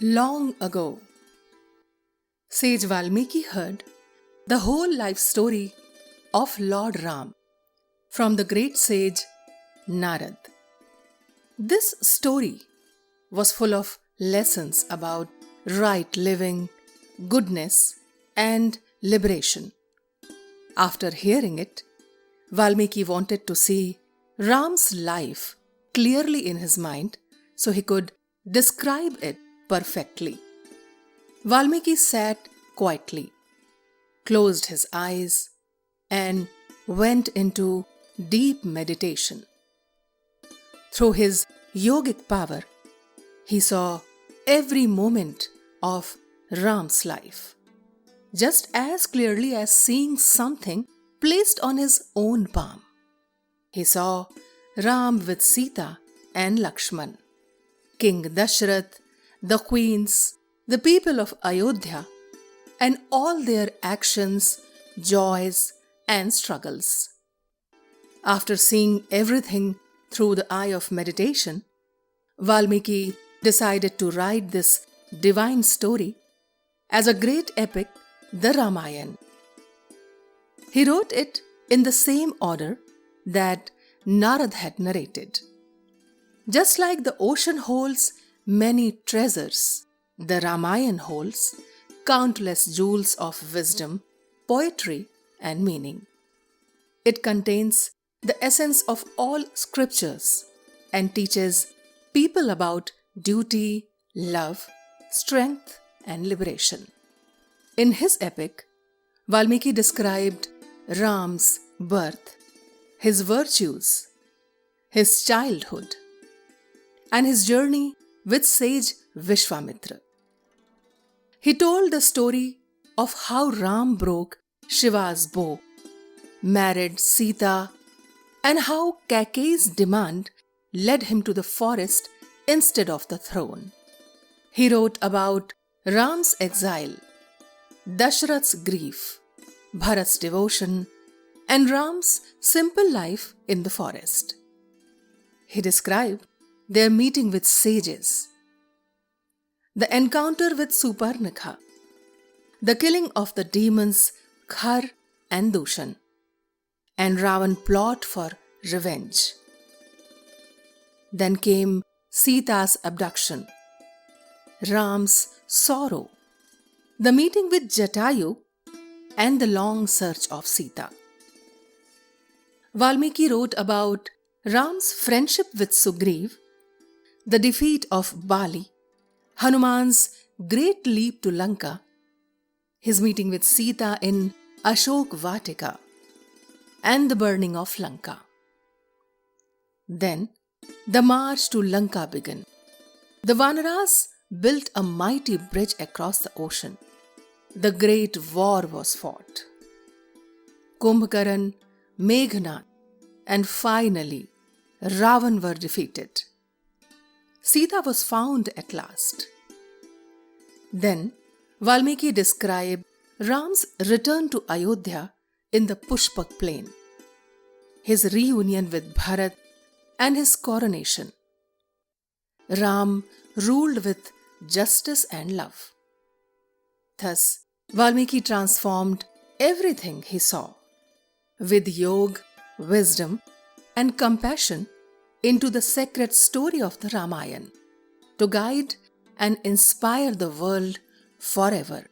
Long ago, Sage Valmiki heard the whole life story of Lord Ram from the great sage Narad. This story was full of lessons about right living, goodness, and liberation. After hearing it, Valmiki wanted to see Ram's life clearly in his mind so he could describe it perfectly. Valmiki sat quietly, closed his eyes, and went into deep meditation. Through his yogic power, he saw every moment of Ram's life, just as clearly as seeing something placed on his own palm. He saw Ram with Sita and Lakshman, King Dashrath, the queens, the people of Ayodhya, and all their actions, joys, and struggles. After seeing everything through the eye of meditation, Valmiki decided to write this divine story as a great epic, the Ramayana. He wrote it in the same order that Narad had narrated. Just like the ocean holds many treasures, the Ramayana holds countless jewels of wisdom, poetry, and meaning. It contains the essence of all scriptures and teaches people about duty, love, strength, and liberation. In his epic, Valmiki described Ram's birth, his virtues, his childhood, and his journey with sage Vishwamitra. He told the story of how Ram broke Shiva's bow, married Sita, and how Kaikeyi's demand led him to the forest instead of the throne. He wrote about Ram's exile, Dashrath's grief, Bharat's devotion, and Ram's simple life in the forest. He described their meeting with sages, the encounter with Suparnikha, the killing of the demons Khar and Dushan, and Ravan's plot for revenge. Then came Sita's abduction, Ram's sorrow, the meeting with Jatayu, and the long search of Sita. Valmiki wrote about Ram's friendship with Sugriv, the defeat of Bali, Hanuman's great leap to Lanka, his meeting with Sita in Ashok Vatika, and the burning of Lanka. Then the march to Lanka began. The Vanaras built a mighty bridge across the ocean. The great war was fought. Kumbhakaran, Meghnath, and finally Ravan were defeated. Sita was found at last. Then Valmiki described Ram's return to Ayodhya in the Pushpak plain, his reunion with Bharat, and his coronation. Ram ruled with justice and love. Thus, Valmiki transformed everything he saw with yoga, wisdom, and compassion into the sacred story of the Ramayana to guide and inspire the world forever.